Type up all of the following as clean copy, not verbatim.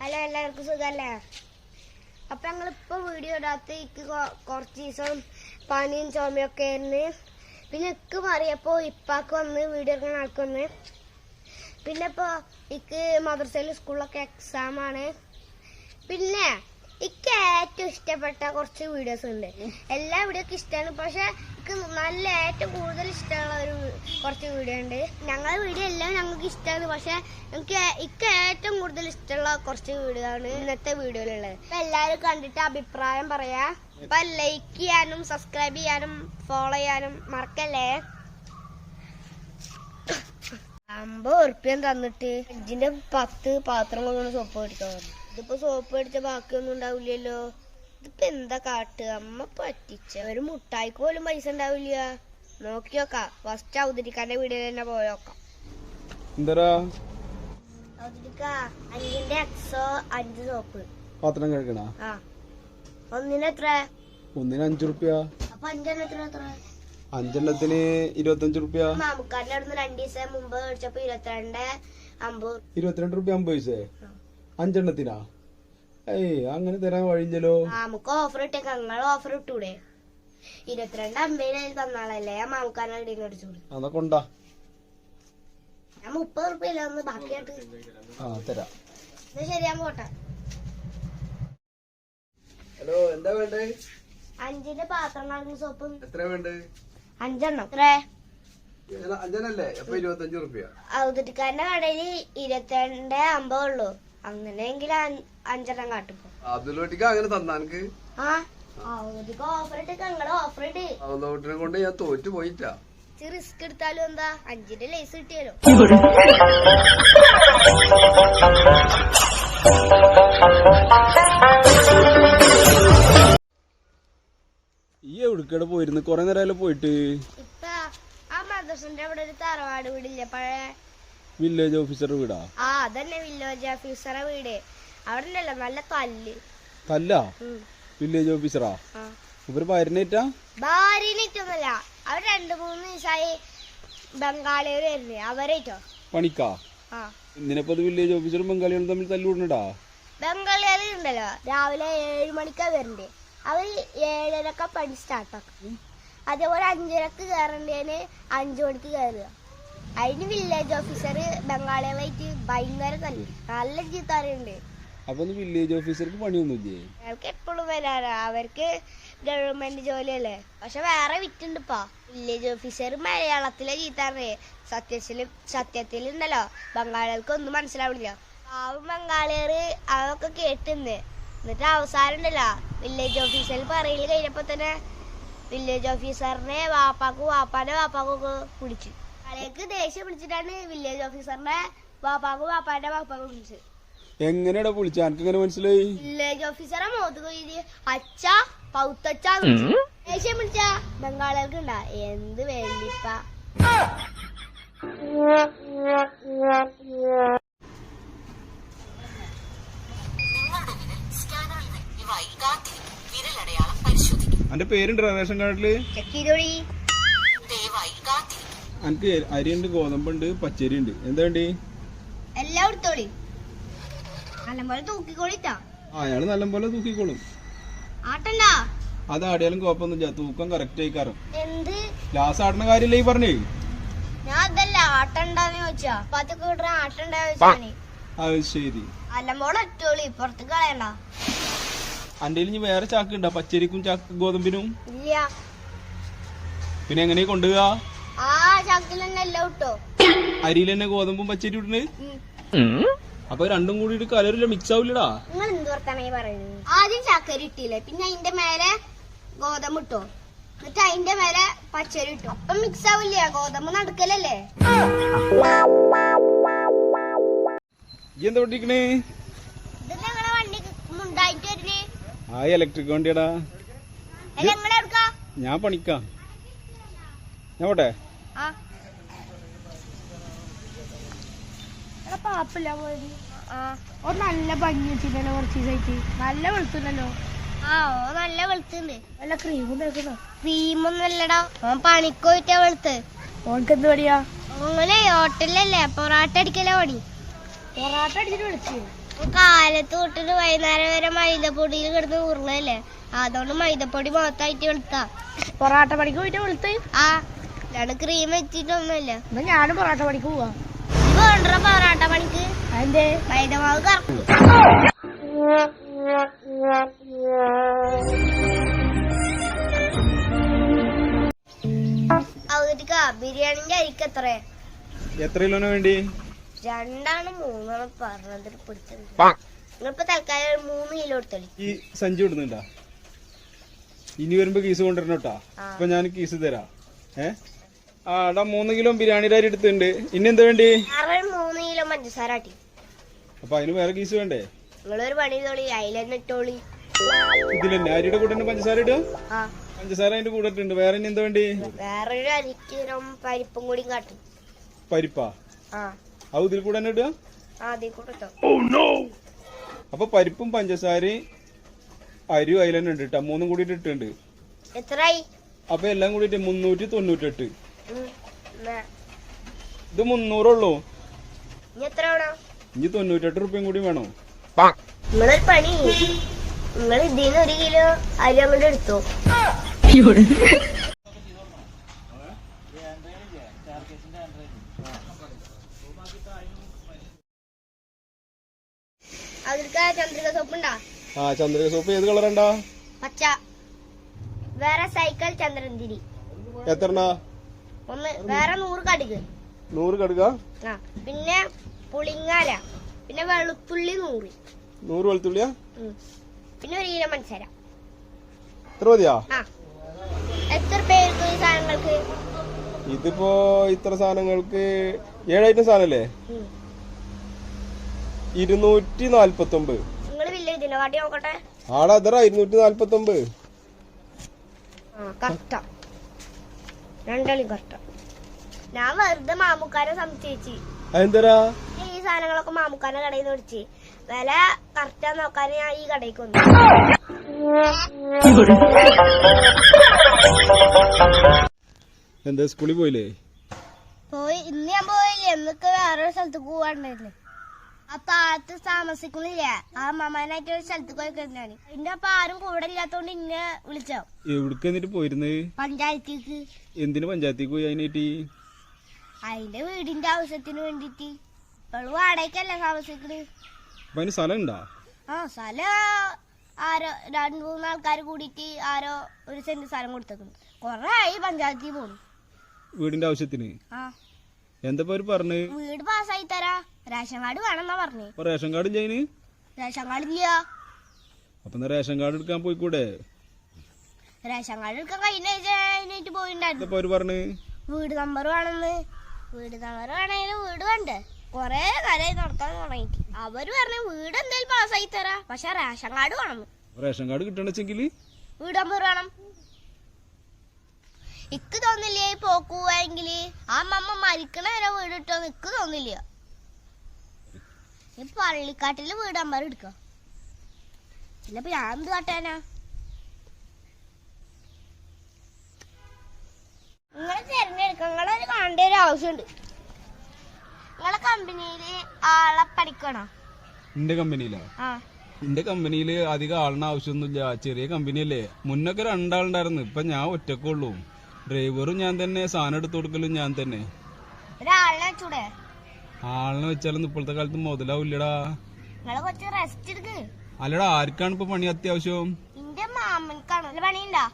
Hello, എല്ലാവർക്കും സുഖല്ലേ? അപ്പൊ ഞങ്ങളിപ്പോ വീഡിയോ ഇടാത്ത ഇക്ക് കുറച്ച് ദിവസം പനിയും ചുമയൊക്കെ ആയിരുന്നു. പിന്നെ ഇക്ക് മാറിയപ്പോ ഇപ്പാക്ക് വന്ന് വീഡിയോ എടുക്കുന്ന ആൾക്ക് വന്ന്. പിന്നെ ഇപ്പൊ ഇക്ക് മദ്രസയിലും സ്കൂളിലൊക്കെ എക്സാം ആണ്. പിന്നെ ഇക്ക് ഏറ്റവും ഇഷ്ടപ്പെട്ട കുറച്ച് വീഡിയോസ് ഉണ്ട്. എല്ലാ വീഡിയോക്കും ഇഷ്ടമാണ്, പക്ഷെ ഇക്ക് നല്ല ഏറ്റവും കൂടുതൽ ഇഷ്ടമുള്ള കുറച്ച് വീഡിയോ ഉണ്ട്. ഞങ്ങളുടെ വീഡിയോ എല്ലാം ഞങ്ങൾക്ക് ഇഷ്ടമാണ്, പക്ഷെ ഇക്ക് ഏറ്റവും കൂടുതൽ ഇഷ്ടമുള്ള കുറച്ച് വീഡിയോ ആണ് ഇന്നത്തെ വീഡിയോയിലുള്ളത്. അപ്പൊ എല്ലാവരും കണ്ടിട്ട് അഭിപ്രായം പറയാ. അപ്പൊ ലൈക്ക് ചെയ്യാനും സബ്സ്ക്രൈബ് ചെയ്യാനും ഫോളോ ചെയ്യാനും മറക്കല്ലേ. 50 ഉറുപ്പ്യം തന്നിട്ട് ഇതിന്റെ 10 പാത്രം കൊണ്ടാണ് സോപ്പ് മേടിക്കാൻ പറഞ്ഞു. ഇതിപ്പോ സോപ്പ് മേടിച്ച ബാക്കിയൊന്നും ഉണ്ടാവില്ലല്ലോ. ഇതിപ്പോ എന്താ കാട്ടുക? അമ്മ പറ്റിച്ച. ഒരു മുട്ടായിക്ക് പോലും പൈസ ഉണ്ടാവില്ല. നോക്കി നോക്കാം. ഫസ്റ്റ് അവതരിക്കാന്റെ വീഡിയോ തന്നെ പോയോക്കാം. അവതരിക്ക 5ന്റെ എക്സോ 5 സോപ്പ് പാത്രം കഴിക്കണ. ഒന്നിന് എത്ര? ഒന്നിന് 5 റുപ്യ. അപ്പൊ 5 എത്ര? 5 25 റുപ്യ. മാമുക്കാരന്റെ അടുത്ത് 2 ദിവസം മുമ്പ് മേടിച്ചപ്പോ 22.50. 22 റുപ്യ 50 പൈസ 5 ഏയ് അങ്ങനെ തരാൻ വഴിയില്ലല്ലോ. നമുക്ക് ഓഫർ ഇട്ടേക്ക. നിങ്ങൾ ഓഫർ ഇട്ടൂടെ? 22.50 തന്നാളല്ലേ ഞാൻ മാമുക്കാരനെ ഇടയിൽ മേടിച്ചോളൂ. അതാ കൊണ്ടാ. ഞാൻ 30 റുപ്യല്ല ഒന്ന് ബാക്കിയായിട്ട് തരാം. എന്നാ ശരി, ഞാൻ പോട്ടെ. ഹലോ, എന്താ വേണ്ടേ? 5ന്റെ പാത്രം കഴുകുന്ന സോപ്പ് എത്ര വേണ്ടേ? 5 എണ്ണം. എത്ര? 5 അല്ലേ? അപ്പൊ 25 റുപ്യ. ഔദരിക്കാരന്റെ കടയില് 22.50 ഉള്ളൂ. അങ്ങനെയെങ്കിൽ 5 എണ്ണം കാട്ടിപ്പോ. അതിലോട്ടിക്ക് അങ്ങനെ തന്നാ എനിക്ക് ഓഫർ ഇട്ട് ഞങ്ങള് ഓഫർ ഇട്ട് അതിലോട്ടിനെ കൊണ്ട് ഞാൻ തോറ്റു പോയിട്ടാ. റിസ്ക് എടുത്താലും എന്താ, 5ന്റെ ലേസ് കിട്ടിയാലോ. ഈ എവിടേക്കടെ പോയിരുന്നു? കൊറേ നേരം പോയിട്ട്. ഇപ്പൊ ആ മദ്രസന്റെ അവിടെ ഒരു തറവാട് വീടില്ലേ, പഴയ വില്ലേജ് ഓഫീസറുടെ വീടാ? അതന്നെ വില്ലേജ് ഓഫീസറെ വീട്. അവിടെ ഉണ്ടല്ലോ നല്ല കല്ലാ. വില്ലേജ് ഓഫീസറാ? ഇവര് ഭാര്യനേറ്റാ? ഭാര്യനേറ്റൊന്നുമല്ല, അവർ 2-3 ദിവസമായി ബംഗാളികൾ വരുന്നേ. അവരേറ്റോ പണിക്കാ? ഇന്നിപ്പോ വില്ലേജ് ഓഫീസറും ബംഗാളികളും തമ്മിൽ തല്ലുകൂടണ്ടാ? ബംഗാളികൾ ഉണ്ടല്ലോ രാവിലെ 7 മണിക്കാ വരണ്ടേ. അവര് 7:30 പണി സ്റ്റാർട്ടാക്കും. അതേപോലെ 5:30 കയറേണ്ടതിന് 5 മണിക്ക് കയറുക. അതിന് വില്ലേജ് ഓഫീസർ ബംഗാളികളായിട്ട് ഭയങ്കര നല്ല ചീത്താറുണ്ട്. അപ്പൊ വില്ലേജ് ഓഫീസർക്ക് പണിയൊന്നുമില്ലേ? അവർക്ക് എപ്പോഴും വരാറാ. അവർക്ക് ഗവൺമെന്റ് ജോലിയല്ലേ. പക്ഷെ വേറെ വിറ്റുണ്ടിപ്പാ. വില്ലേജ് ഓഫീസർ മലയാളത്തിലെ ചീത്താറേ. സത്യത്തിലുണ്ടല്ലോ ബംഗാളികൾക്ക് ഒന്നും മനസ്സിലാവില്ല. പാവം ബംഗാളികൾ അതൊക്കെ കേട്ടിന്ന്. എന്നിട്ട് അവസാനം ഉണ്ടല്ലോ വില്ലേജ് ഓഫീസറിൽ പറയല് കഴിഞ്ഞപ്പോ തന്നെ വില്ലേജ് ഓഫീസറിനെ വാപ്പാന്റെ വാപ്പാക്കൊക്കെ പിടിച്ചു. ക്ക് ദേഷ്യം പിടിച്ചിട്ടാണ് വില്ലേജ് ഓഫീസറിന്റെ വാപ്പാന്റെ വാപ്പാക്ക് വിളിച്ചത്. എങ്ങനെയാ വിളിച്ച? എനിക്ക് എങ്ങനെ മനസ്സിലായി? വില്ലേജ് ഓഫീസറെ മോത്ത് അച്ഛ പൗത്തച്ഛ ദേഷ്യം പിടിച്ച ബംഗാളികൾക്ക് ഉണ്ടാ എന്ത് വേണ്ടിപ്പ. എന്റെ പേരുണ്ട് റേഷൻ കാർഡില്. എനിക്ക് അരിയുണ്ട്, ഗോതമ്പുണ്ട്, പച്ചരി ഉണ്ട്. എന്താ വേണ്ടി? എല്ലാം എടുത്തോളി. നല്ലപോലെ തൂക്കിക്കോളിട്ടാ. അയാള് നല്ലപോലെ തൂക്കിക്കോളും. ആട്ടണ്ട. അത് ആടിയാലും കുഴപ്പമൊന്നുമില്ല, തൂക്കം കറക്റ്റ് ആയി കയറും. എന്ത് ഗ്ലാസ് ആടുന്ന കാര്യല്ലേ ഈ പറഞ്ഞേ? ഞാൻ അതല്ല ആട്ടണ്ടെന്ന് ചോദിച്ചാ. പത്തൊക്കെ കിട്ടണ ആട്ടണ്ടാ ചോദിച്ചാ. അത് ശരി. നല്ലപോലെ ഇട്ടോളി, പുറത്ത് കളയണ്ട. അന്റെ ഇനി വേറെ ചാക്ക് ഉണ്ടാ? പച്ചരിക്കും ചാക്ക് ഗോതമ്പിനും ഇല്ല. പിന്നെ എങ്ങനെയാ കൊണ്ടുപോവാ? ആ ചാക്കിൽ തന്നെ എല്ലാം ഇട്ടോ. അരിയിൽ തന്നെ ഗോതമ്പും പച്ചരി ഇടണേ? അപ്പൊ രണ്ടും കൂടി കലറില്ല, മിക്സ് ആവില്ലടാ. നിങ്ങൾ എന്ത് വർത്താനായി പറയുന്നത്? ആദ്യം ചാക്കരി ഇട്ടില്ലേ, പിന്നെ അതിന്റെ മേലെ ഗോതമ്പ് ഇട്ടോ, എന്നിട്ട് അതിന്റെ മേലെ പച്ചരി ഇട്ടോ. അപ്പൊ മിക്സ് ആവില്ല, ഗോതമ്പ് നടക്കലല്ലേ. എന്താ പഠിക്കണേ? ഇത് ഞങ്ങളെ വണ്ടി മുണ്ടായിട്ട് വരുന്നേ. ആ ഇലക്ട്രിക് വണ്ടിയാടാ. ഞാൻ പണിക്കാ. ഞാൻ പോട്ടെ. പാപ്പില്ല പോയത്. നല്ല ഭംഗി വെച്ചിട്ടല്ലോ കുറച്ച് ദിവസമായിട്ട്. നല്ല വെളുത്തുണ്ടല്ലോ. നല്ല വെളുത്തുണ്ട്. നല്ല ക്രീമും തേക്കുന്നോ? ക്രീമൊന്നും അല്ലടാ, പണിക്ക് പോയിട്ടാ വെളുത്ത്. ഓനക്ക് എന്ത് പണിയാ? അങ്ങനെ ഹോട്ടലിലല്ലേ പൊറാട്ട അടിക്കലോ പണി. പൊറാട്ട അടിച്ചിട്ട് വിളിച്ചു. കാലത്ത് തൊട്ടിട്ട് വൈകുന്നേരം വരെ മൈദപ്പൊടിയിൽ കിടന്ന് ഉരുളല്ലേ, അതുകൊണ്ട് മൈദപ്പൊടി മൊത്തമായിട്ട് വെളുത്താ. പൊറാട്ട പണിക്ക് പോയിട്ട് വെളുത്ത്. ആ ഞാൻ ക്രീം വെച്ചിട്ടൊന്നുമില്ല. എന്നാ ഞാനും പൊറാട്ട പണിക്ക് പോവാ. കൊണ്ടുവരാ പൊറാട്ട പണിക്ക്. അതിന്റെ മൈദമാവ് കറക്കും. അവർക്ക് ബിരിയാണിന്റെ അരിക്ക് എത്രയാ? എത്ര കിലോന് വേണ്ടി? 2 3 പറഞ്ഞത് പിടിച്ചത്. നിങ്ങളിപ്പോ തൽക്കാലം 3 കിലോ എടുത്തോളി. ഈ സഞ്ചി വിടുന്നുണ്ടാ? ഇനി വരുമ്പോ കീസ് കൊണ്ടുവരണം കേട്ടാ. അപ്പൊ ഞാൻ കീസ് തരാം. ആടാ 3 കിലോ ബിരിയാണിയുടെ അരി എടുത്തിട്ടുണ്ട്. ഇനി എന്താ വേണ്ടി? 3 കിലോ പഞ്ചസാര ആട്ടി. അപ്പൊ അതിന് വേറെ കീസ് വേണ്ടേ? നിങ്ങളൊരു പണി തോളി, അതിലെന്നെ ഇട്ടോളി. ഇതിലെന്നെ അരിയുടെ കൂടെ തന്നെ പഞ്ചസാര ഇടുക? ആ പഞ്ചസാര അതിന്റെ കൂടെ ഇട്ടുണ്ട്. വേറെ ഇനി എന്താ വേണ്ടി? വേറൊരു 1 കിലോ പരിപ്പും കൂടി കാട്ടും. പരിപ്പാ? ആ അത് ഇതിൽ കൂടെ തന്നെ ഇടുക? അതിൽ കൂടെ ഇട്ടോ. അപ്പൊ പരിപ്പും പഞ്ചസാരയും അരിയും അതിൽ തന്നെ ഉണ്ട് കേട്ടോ. 3 കൂടി ഇട്ടിട്ടുണ്ട്. എത്രയായി? അപ്പൊ എല്ലാം കൂടിയിട്ട് 398. എന്നാ ഇത് 300 ഉള്ളൂ. ഇനി എത്ര വേണം? ഇനി 98 റുപ്യം കൂടി വേണോ? നിങ്ങളൊരു പണി, നിങ്ങൾ ഇതിന്ന് 1 കിലോ അരി അങ്ങോട്ട് എടുത്തോ. അവർക്ക് ചന്ദ്രിക സോപ്പ് ഉണ്ടാ? ആ ചന്ദ്രിക സോപ്പ് ഏത് കളറുണ്ടാ? പച്ച. വേറെ സൈക്കിൾ ചന്ദ്രന്തിരി എത്ര? ഒന്ന്. വേറെ 100 കടുക്. 100 കടുക. ആ പിന്നെ പുളിങ്ങാല, പിന്നെ വെളുത്തുള്ളി 100. 100 വെളുത്തുള്ളിയാ? പിന്നെ 1 കിലോ പഞ്ചസാര. ഇത്ര മതിയാ? ആ എത്ര പേർക്ക് ഈ സാധനങ്ങൾക്ക്? ഇതിപ്പോ ഇത്ര സാധനങ്ങൾക്ക് 7 ഐറ്റം സാധനല്ലേ? 249. നിങ്ങൾ വില്ല ഇതിനെ കാട്ടി നോക്കട്ടെ. ആടാ അതറ 249. കറക്റ്റാ, രണ്ടാളും കറക്റ്റാ. ഞാൻ വെറുതെ മാമുക്കാരെ സംശയിച്ച്. അതെന്തരാ? ഈ സാധനങ്ങളൊക്കെ മാമുക്കാരെ കടയിൽ നിന്ന് മേടിച്ച് വില കറക്റ്റാ നോക്കാൻ ഞാൻ ഈ കടയിലേക്ക് വന്നു. എന്താ സ്കൂളിൽ പോയില്ലേ? പോയി. ഇന്ന് ഞാൻ പോയില്ലേ, എന്നൊക്കെ വേറൊരു സ്ഥലത്തേക്ക് പോവാണ്ടായില്ലേ. ആ താഴത്ത് താമസിക്കുന്നില്ല, ആ മാമാനായിട്ട് ഒരു സ്ഥലത്ത് പോയിക്കഴിഞ്ഞാണ്. എന്റെ അപ്പൊ ആരും കൂടെ ഇല്ലാത്തോണ്ട് ഇന്നെ വിളിച്ചോ. എവിടേക്ക് എന്നിട്ട് പോയിരുന്നത്? പഞ്ചായത്തേക്ക്. എന്തിനു പഞ്ചായത്തേക്ക് പോയി? അതിനായിട്ട് അതിന്റെ വീടിന്റെ ആവശ്യത്തിന് വേണ്ടിട്ട്. ഇപ്പോഴും വാടകയ്ക്കല്ല താമസിക്കുന്നത്. അപ്പൊ അതിന് സ്ഥലം ഉണ്ടാ? ആ സ്ഥലം ആരോ 2-3 ആൾക്കാർ കൂടിയിട്ട് ആരോ 1 സെന്റ് സ്ഥലം കൊടുത്തേക്കുന്നു. കൊറേ ആയി പഞ്ചായത്തിൽ പോണു വീടിന്റെ ആവശ്യത്തിന്. ആ എന്താ പേര് പറഞ്ഞ്? വീട് പാസ്സായി തരാ, റേഷൻ കാർഡ് വേണമെന്നാ പറഞ്ഞേ. അപ്പൊ റേഷൻ കാർഡ് ഇല്ല? റേഷൻ കാർഡ് ഇല്ല. അപ്പൊ റേഷൻ കാർഡ് എടുക്കാൻ പോയിക്കൂടെ? റേഷൻ കാർഡ് എടുക്കാൻ കഴിഞ്ഞായിട്ട് പോയിണ്ടായിരുന്നു. എന്താ പേര് പറഞ്ഞ്? വീട് നമ്പർ വേണമെന്ന്. വീട് നമ്പർ വേണമെങ്കിൽ വീട് വേണ്ടേ? കൊറേ കാലമായി നടക്കാൻ തുടങ്ങിയിട്ട്. അവര് പറഞ്ഞ വീട് എന്തായാലും പാസ്സായി തരാ, പക്ഷെ റേഷൻ കാർഡ് വേണം. റേഷൻ കാർഡ് കിട്ടണെച്ചെങ്കില് വീട് നമ്പർ വേണം. ഇക്ക് തോന്നില്ലേ പോക്കുവെങ്കില് ആ മമ്മ മരിക്കണ വരെ വീട് ഇട്ടോന്ന് ഇക്ക് തോന്നില്ല. ഈ പള്ളിക്കാട്ടില് വീട് നമ്പർ എടുക്ക. പിന്നെ ഞാൻ എന്ത് കാട്ടാനാ? നിങ്ങളെ തിരഞ്ഞെടുക്ക. നിങ്ങളൊരു കാണേണ്ട ഒരു ആവശ്യമുണ്ട്. നിങ്ങളെ കമ്പനിയില് ആളെ പഠിക്കണോ? എന്റെ കമ്പനിയിലാ? ആ എന്റെ കമ്പനിയില് അധികം ആളിന് ആവശ്യമൊന്നുമില്ല. ചെറിയ കമ്പനിയല്ലേ. മുന്നൊക്കെ 2 ആളുണ്ടായിരുന്നു. ഇപ്പൊ ഞാൻ ഒറ്റക്കുള്ളൂ. ഡ്രൈവറും ഞാൻ തന്നെ, സാധനം എടുത്തു കൊടുക്കലും ഞാൻ തന്നെ. ഒരാളിനെ വെച്ചൂടെ? ആളിനെ വെച്ചാലൊന്നും ഇപ്പോഴത്തെ കാലത്ത് മുതലാവില്ലടാ. നിങ്ങളെ കുറച്ച് റെസ്റ്റ് എടുക്ക്. അല്ലടാ, ആർക്കാണ് ഇപ്പൊ പണി അത്യാവശ്യം? എന്റെ മാമൻക്കാണ്. അല്ല പണിയുണ്ടാ?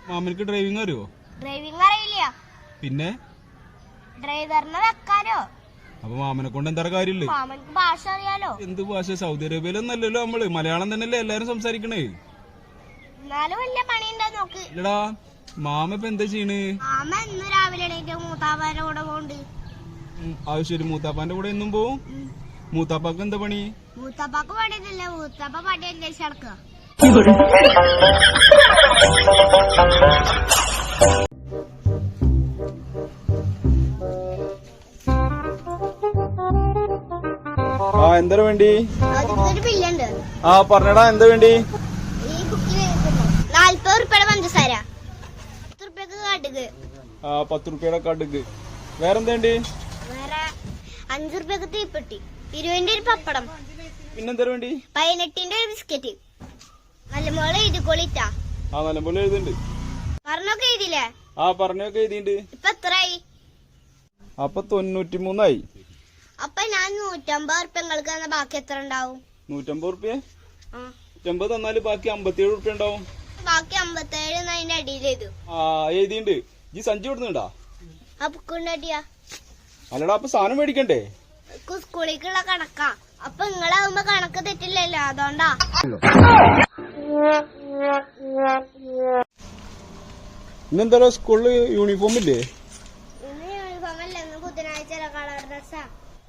മാമനക്ക് ഡ്രൈവിംഗ് അറിയോ? ഡ്രൈവിംഗ് അറിയില്ല. പിന്നെ ഡ്രൈവറിനെ വെക്കാലോ. അപ്പൊ മാമനെ കൊണ്ട് എന്താ കാര്യമില്ല? മാമനക്ക് ഭാഷ അറിയാലോ. എന്ത് ഭാഷ? സൗദി അറേബ്യയിലൊന്നല്ലല്ലോ നമ്മള്. മലയാളം തന്നെയല്ലേ എല്ലാരും സംസാരിക്കണേ. എന്നാലും വലിയ പണിയുണ്ടോ നോക്ക്. ഇല്ലടാ, മാമ ഇപ്പൊ എന്താ ചെയ്യണ്? മാമ ഇന്ന് രാവിലെ എണീറ്റ് മൂത്താപ്പാന്റെ കൂടെ പോണ്ട്. അത് ശരി. മൂത്താപ്പാന്റെ കൂടെ എന്നും പോവും? മൂത്താപ്പാക്ക് എന്താ പണി? മൂത്താപ്പാക്ക് പണിയിട്ടില്ല, മൂത്താപ്പ പണി അന്വേഷിച്ച് നടക്കുക. ആ എന്താ വേണ്ടി? അതിനൊരു ബില്ലുണ്ട്. ആ പറഞ്ഞടാ, എന്താ വേണ്ടി? ഈ ബുക്കിൽ 40 ഉറുപ്പിയുടെ പഞ്ചസാര, 10 ഉറുപ്പിക്ക് കടുക്. ആ 10 റുപ്യയുടെ കടുക്. വേറെന്താ വേണ്ടി? വേറെ 5 ഉറുപ്പിക്ക് തീപ്പെട്ടി, 20 ഒരു പപ്പടം. പിന്നെന്താ വേണ്ടി? 18ന്റെ ഒരു ബിസ്ക്കറ്റ്. നല്ലപോലെ എഴുതിക്കൊള്ളിട്ടാ. ആ നല്ലപോലെ എഴുതുന്നുണ്ട്. പറഞ്ഞൊക്കെ എഴുതില്ലേ? ആ പറഞ്ഞൊക്കെ എഴുതിണ്ട്. ഇപ്പൊ എത്രയായി? അപ്പൊ 93 അപ്പൊ ഞാൻ 150 ഉറുപ്പ്യ നിങ്ങൾക്ക് തന്ന ബാക്കി എത്ര ഉണ്ടാവും? 150 ഉറുപ്പ്യ? ആ 150 തന്നാല് ബാക്കി 57 ഉറുപ്പ്യ ഉണ്ടാവും. ബാക്കി 57 അതിന്റെ അടിയിൽ എഴുതും. ആ എഴുതിണ്ട്. ഈ സഞ്ചി കൊടുക്കുന്നുണ്ടാ? ആ ബുക്കുണ്ട് അടിയാ. അല്ലടാ അപ്പൊ സാധനം മേടിക്കണ്ടേ? സ്കൂളിലേക്കുള്ള കണക്കാ. അപ്പൊ നിങ്ങളാവുമ്പോ കണക്ക് തെറ്റില്ലല്ലോ, അതുകൊണ്ടാ. ഇന്നെന്താ സ്കൂളില് യൂണിഫോം ഇല്ലേ? ഇന്ന് യൂണിഫോം അല്ല, ഇന്ന് ബുധനാഴ്ച കളർ ഡ്രസ്സാ.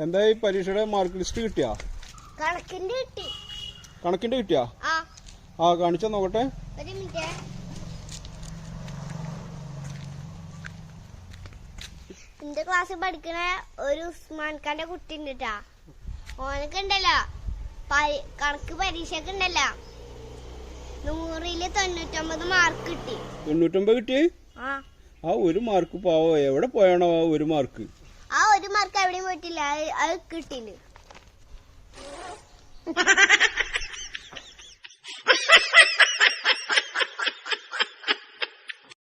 എന്താ ഈ പരീക്ഷയുടെ മാർക്ക് ലിസ്റ്റ് കിട്ടിയാ? കണക്കിന്റെ കിട്ടി. കണക്കിന്റെ കിട്ടിയാ? ആ കാണിച്ചാ നോക്കട്ടെ. ഒരു മിനിറ്റ്. എന്റെ ക്ലാസ്സിൽ പഠിക്കണ ഒരു ഉസ്മാൻ ഖാന്റെ കുട്ടി ഉണ്ട് ട്ടാ. ഓനക്ക് ഉണ്ടല്ലോ കണക്ക് പരീക്ഷക്ക് ഉണ്ടല്ലോ 100ല് 99 മാർക്ക് കിട്ടി. 99 കിട്ടിയേ? ആ ഒരു മാർക്ക് പാവോ, എവിടെ പോയാണോ ആ ഒരു മാർക്ക്? ആ ഒരു മാർക്ക് എവിടെയും പോയിട്ടില്ല, അത് കിട്ടിണ്ട്.